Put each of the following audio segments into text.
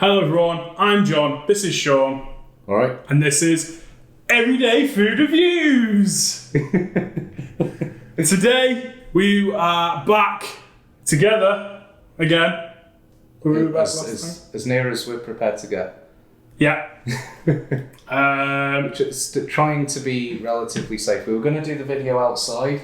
Hello everyone, I'm John, this is Sean. Alright. And this is Everyday Food Reviews. And today we are back together again. As near as we're prepared to get. Yeah. Just trying to be relatively safe. We were going to do the video outside,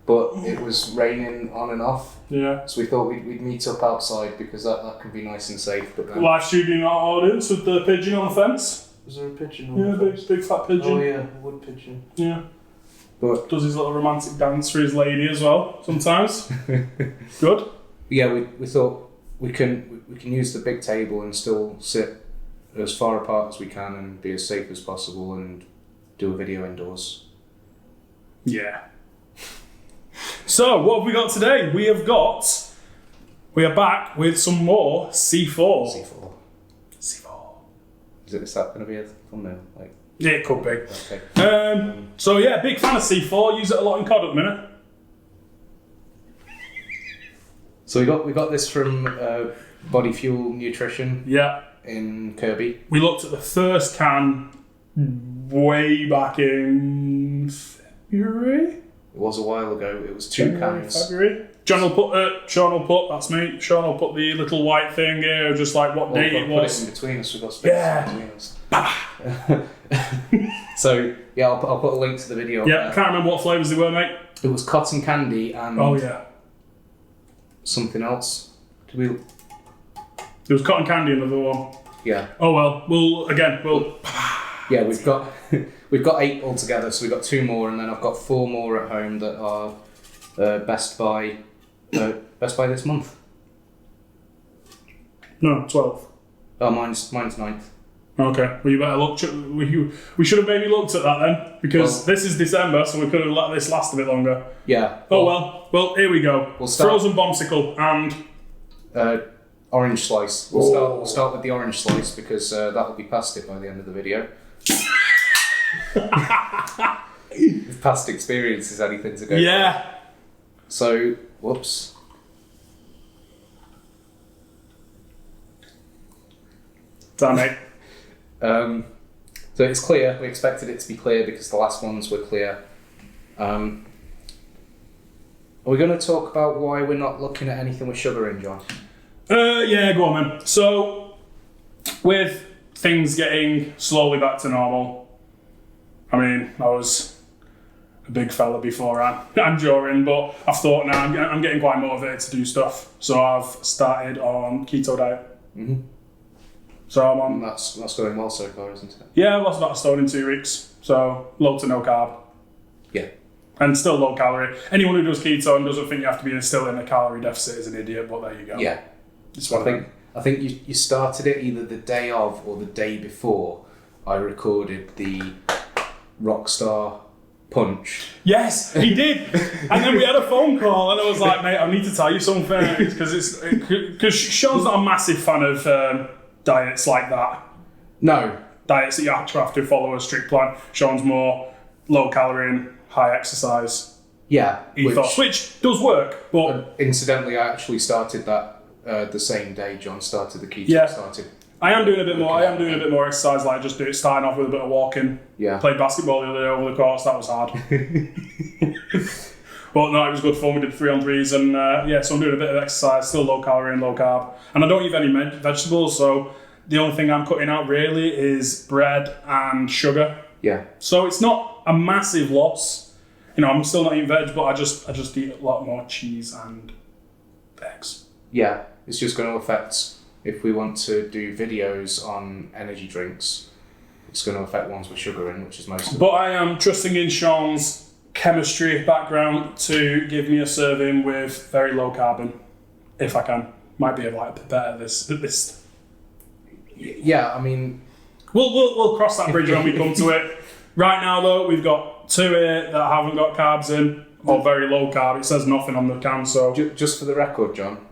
but it was raining on and off. Yeah. So we thought we'd meet up outside because that could be nice and safe. But then, Live shooting our audience with the pigeon on the fence. was there a pigeon? Yeah, big fat pigeon. Oh yeah, a wood pigeon. Yeah. But Does his little romantic dance for his lady as well sometimes. Good. yeah, we thought we can use the big table and still sit as far apart as we can and be as safe as possible and do a video indoors. Yeah. So, what have we got today? We are back with some more C4. C4. Is that going to be a thumbnail? Yeah, it could be. Okay. So yeah, big fan of C4. Use it a lot in COD at the minute. So we got this from Body Fuel Nutrition. Yeah. In Kirby. We looked at the first can way back in February. It was a while ago. It was two cans. February. Sean will put, that's me, Sean will put the little white thing here, just like what date it was. Put it in between us, we've got space in between us. So, yeah, I'll put a link to the video. Yeah, I can't remember what flavours they were, mate. It was cotton candy and something else. There was cotton candy in the other one. Yeah. Oh well, yeah, we've got 8 altogether, so we've got 2 more, and then I've got 4 more at home that are Best Buy this month. No, 12. Oh, mine's 9th. Okay, well you better look. We should have maybe looked at that then, because this is December, so we could have let this last a bit longer. Yeah. Well, here we go. We'll start. Frozen Bombsicle and orange slice. We'll start with the orange slice because that'll be past it by the end of the video. If past experience is anything to go yeah. So, whoops. Damn it. So it's clear. We expected it to be clear because the last ones were clear. Are we going to talk about why we're not looking at anything with sugar in, John? Yeah, go on then. So, with things getting slowly back to normal, I mean, I was a big fella before and during, but I've thought now I'm getting quite motivated to do stuff. So I've started on keto diet. Mm-hmm. So I'm on. That's going well so far, isn't it? Yeah, I lost about a stone in 2 weeks. So low to no carb. Yeah. And still low calorie. Anyone who does keto and doesn't think you have to be still in a calorie deficit is an idiot, but there you go. Yeah. I think you started it either the day of or the day before I recorded the Rockstar Punch. Yes, he did. And then we had a phone call and I was like, mate, I need to tell you something. Because Sean's not a massive fan of diets like that. No. Diets that you actually have to follow a strict plan. Sean's more low calorie and high exercise. Yeah. Which does work. But incidentally, I actually started that the same day John started the keto. Started. I am doing a bit more. I am doing a bit more exercise. Like just starting off with a bit of walking. Yeah. Played basketball the other day over the course. That was hard. But no, it was good fun. We did 3-on-3s and so I'm doing a bit of exercise. Still low calorie and low carb. And I don't eat any vegetables. So the only thing I'm cutting out really is bread and sugar. Yeah. So it's not a massive loss. You know, I'm still not eating veg, but I just eat a lot more cheese and eggs. Yeah, it's just going to affect. If we want to do videos on energy drinks, it's going to affect ones with sugar in, which is most of them. But I am trusting in Sean's chemistry background to give me a serving with very low carbon, if I can. Might be a bit better this. Yeah, I mean, we'll cross that bridge when we come to it. Right now, though, we've got 2 here that haven't got carbs in, or very low carb. It says nothing on the can, so just for the record, John.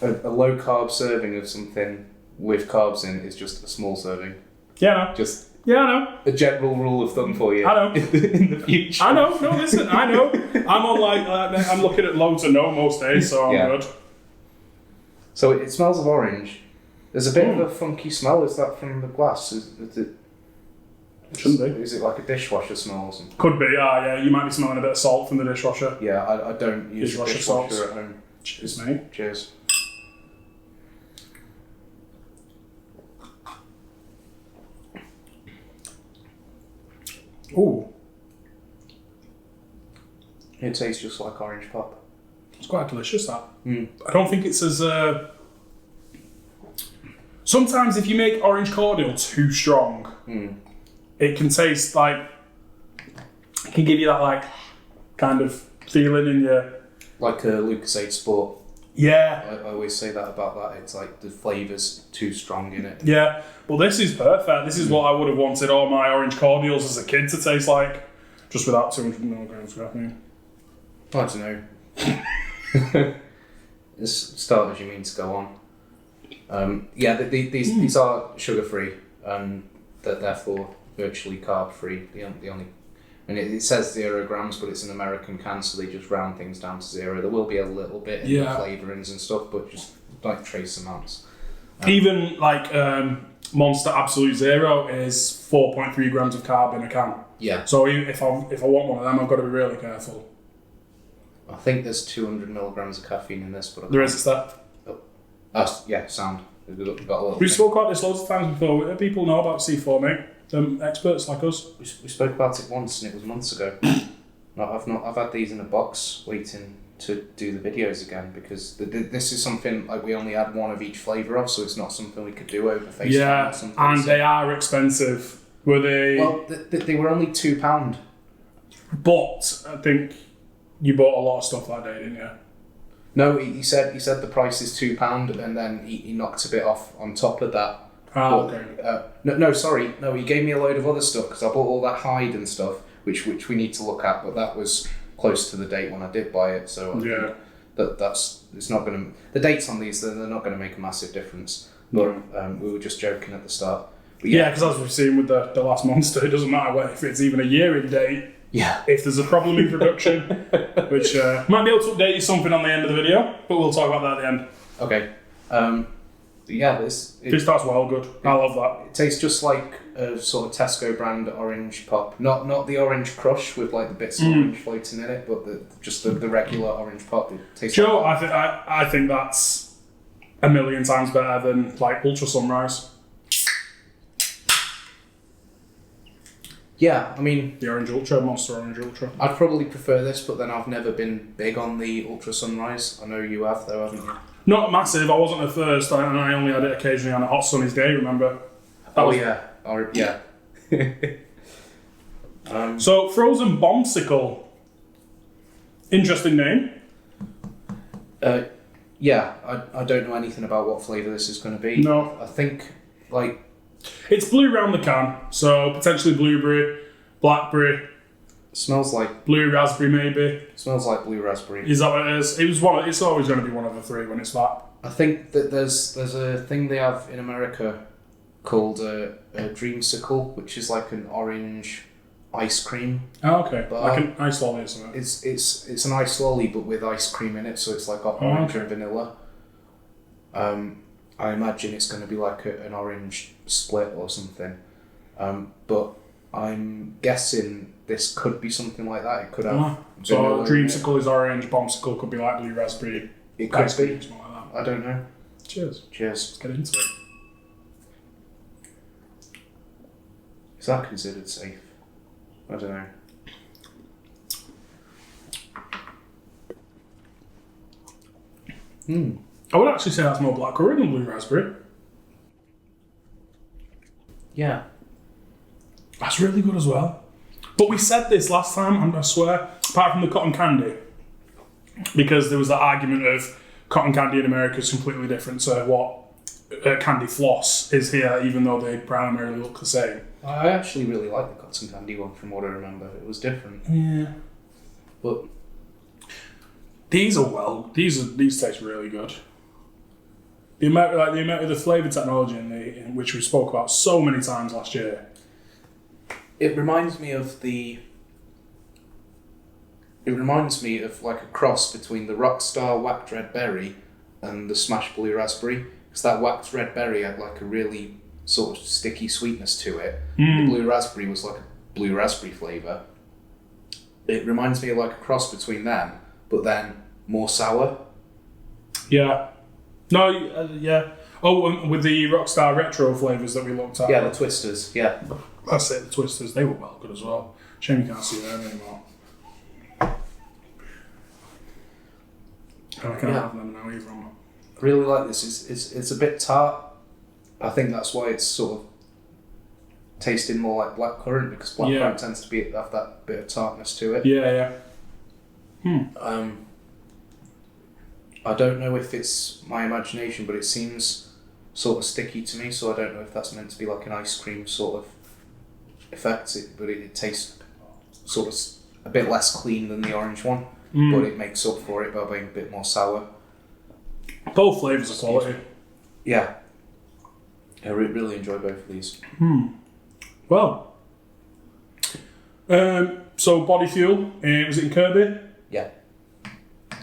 A low carb serving of something with carbs in is just a small serving. Yeah, I know. I know. A general rule of thumb for you. I know. In the future. I know. No, listen. I know. I'm on I'm looking at low to no most days, so I'm good. So it smells of orange. There's a bit of a funky smell. Is that from the glass? Shouldn't be. Is it like a dishwasher smell or something? Could be, yeah. You might be smelling a bit of salt from the dishwasher. Yeah, I don't use dishwasher at home. Cheers, mate. Cheers. Ooh. It tastes just like orange pop. It's quite delicious, that. Mm. I don't think it's as... Sometimes if you make orange cordial too strong, it can taste like... It can give you that, like, kind of feeling in your... Like a Lucozade Sport. Yeah. I always say that about that. It's like the flavour's too strong in it. Yeah. Well, this is perfect. This is what I would have wanted all my orange cordials as a kid to taste like, just without 200 milligrams of caffeine. I don't know. Starters, you mean to go on. These are sugar-free, therefore virtually carb-free. The only... And it says 0 grams, but it's an American can, so they just round things down to 0. There will be a little bit in the flavourings and stuff, but just like trace amounts. Even like Monster Absolute Zero is 4.3 grams of carb in a can. Yeah. So if I want one of them, I've got to be really careful. I think there's 200 milligrams of caffeine in this, but there is that. Sound. We've got a little. We've spoke about this loads of times before. People know about C4, mate. Experts like us. We spoke about it once, and it was months ago. I've had these in a box waiting to do the videos again because this is something like we only had one of each flavour of, so it's not something we could do over FaceTime or something. Yeah, and they are expensive. Were they? Well, they were only £2. But I think you bought a lot of stuff that day, didn't you? No, he said the price is £2, and then he knocked a bit off on top of that. Okay. No, he gave me a load of other stuff because I bought all that hide and stuff, which we need to look at, but that was close to the date when I did buy it, so I think that's it's not going to... The dates on these, they're not going to make a massive difference, but we were just joking at the start. But because as we've seen with the last Monster, it doesn't matter if it's even a year in date. Yeah. If there's a problem in production, which might be able to update you something on the end of the video, but we'll talk about that at the end. Okay. This starts well good. I love that. It tastes just like a sort of Tesco brand orange pop. Not the orange crush with like the bits of orange floating in it, but just the regular orange pop. It tastes Joe, like I think that's a million times better than like Ultra Sunrise. Yeah, I mean... The Orange Ultra, Monster Orange Ultra. I'd probably prefer this, but then I've never been big on the Ultra Sunrise. I know you have, though, haven't you? Not massive. I wasn't at first, and I only had it occasionally on a hot sunny day, remember? Yeah. So, Frozen Bombsicle. Interesting name. I don't know anything about what flavour this is going to be. No. I think, like... It's blue round the can, so potentially blueberry, blackberry. Smells like... Blue raspberry, maybe. Smells like blue raspberry. Is that what it is? It's always going to be one of the three when it's that. I think that there's a thing they have in America called a dreamsicle, which is like an orange ice cream. Oh, okay. But like an ice lolly or something. It's an ice lolly, but with ice cream in it, so it's like got orange and vanilla. I imagine it's going to be like an orange split or something. But I'm guessing this could be something like that. It could have. So dreamsicle is orange, bombsicle could be like blue raspberry. It could be. Something like that. I don't know. Cheers. Cheers. Let's get into it. Is that considered safe? I don't know. I would actually say that's more blackcurrant than blue raspberry. Yeah. That's really good as well. But we said this last time, and I swear, apart from the cotton candy, because there was that argument of cotton candy in America is completely different to what candy floss is here, even though they primarily look the same. I actually really like the cotton candy one from what I remember. It was different. Yeah. But these taste really good. The amount of the flavour technology in which we spoke about so many times last year. It reminds me of like a cross between the Rockstar Whacked Red Berry and the Smash Blue Raspberry. because that waxed red berry had like a really sort of sticky sweetness to it. The blue raspberry was like a blue raspberry flavour. It reminds me of like a cross between them, but then more sour. Yeah. No, yeah. Oh, and with the Rockstar Retro flavours that we looked at. Yeah, the Twisters, yeah. That's it, the Twisters, they were well good as well. Shame you can't see them anymore. I can't have them now either. I really like this. It's a bit tart. I think that's why it's sort of tasting more like blackcurrant, because blackcurrant tends to have that bit of tartness to it. Yeah. I don't know if it's my imagination, but it seems sort of sticky to me, so I don't know if that's meant to be like an ice cream sort of effect, but it tastes sort of a bit less clean than the orange one, but it makes up for it by being a bit more sour. Both flavours are quality. Yeah. I really enjoy both of these. Well, so Body Fuel, was it in Kirby? Yeah.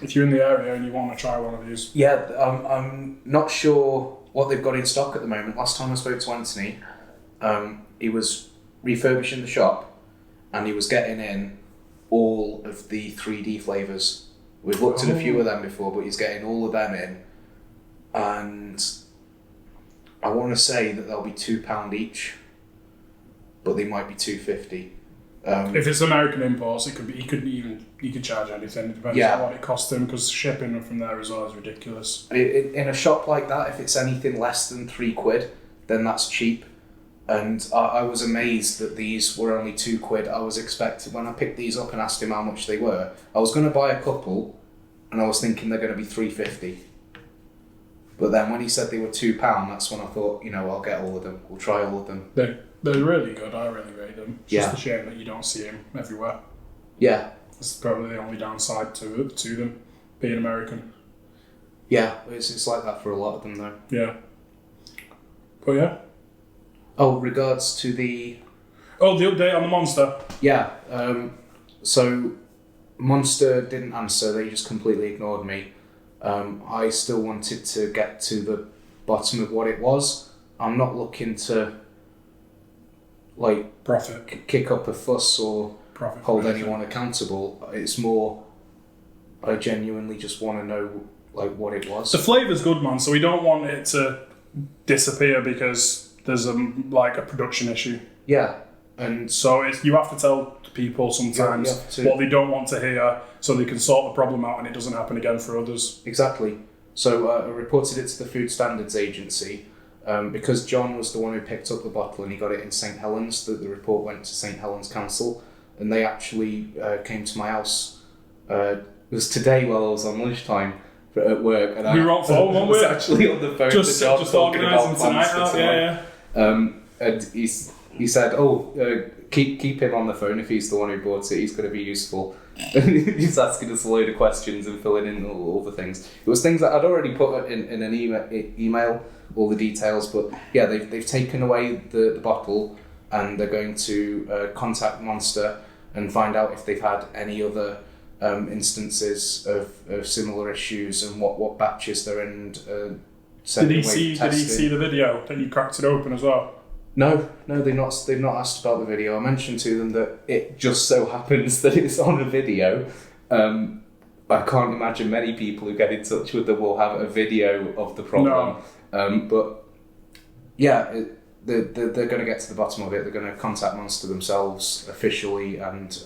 If you're in the area and you want to try one of these. Yeah, I'm not sure what they've got in stock at the moment. Last time I spoke to Anthony, he was refurbishing the shop and he was getting in all of the 3D flavours. We've looked at a few of them before, but he's getting all of them in. And I want to say that they'll be £2 each, but they might be $2.50. If it's American imports, it could be. He could charge anything. It depends on what it costs him, because shipping from there as well is ridiculous. In a shop like that, if it's anything less than £3, then that's cheap. And I was amazed that these were only £2. I was expecting, when I picked these up and asked him how much they were, I was going to buy a couple, and I was thinking they're going to be $3.50. But then when he said they were £2, that's when I thought, I'll get all of them. We'll try all of them. They're really good. I really rate them. It's just a shame that you don't see them everywhere. Yeah. That's probably the only downside to them, being American. Yeah, it's like that for a lot of them though. Yeah. But yeah. Oh, regards to the... Oh, the update on the Monster. Yeah. So, Monster didn't answer. They just completely ignored me. I still wanted to get to the bottom of what it was. I'm not looking to profit, kick up a fuss or profit hold anyone accountable. It's more, I genuinely just want to know what it was. The flavour's good, man. So we don't want it to disappear because there's a production issue. Yeah, and so you have to tell people sometimes what they don't want to hear, so they can sort the problem out and it doesn't happen again for others. Exactly. So I reported it to the Food Standards Agency. Because John was the one who picked up the bottle and he got it in St Helens, the report went to St Helens Council, and they actually came to my house. It was today while I was on lunchtime at work, and we were on phone, weren't we? was actually on the phone just to John talking about tonight plans for tonight. And he said, keep him on the phone if he's the one who bought it. He's going to be useful. He's asking us a load of questions and filling in all the things. It was things that I'd already put in an email, all the details, but yeah, they've taken away the bottle and they're going to contact Monster and find out if they've had any other instances of similar issues and what batches they're in. Did he see the video that you cracked it open as well? No, they've not asked about the video. I mentioned to them that it just so happens that it's on a video. I can't imagine many people who get in touch with them will have a video of the problem. No. But yeah, they're going to get to the bottom of it. They're going to contact Monster themselves officially and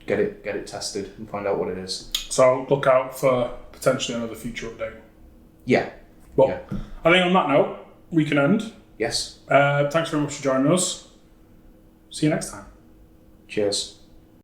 get it tested and find out what it is. So look out for potentially another future update. Yeah. Well, yeah. I think on that note, we can end. Yes. Thanks very much for joining us. See you next time. Cheers.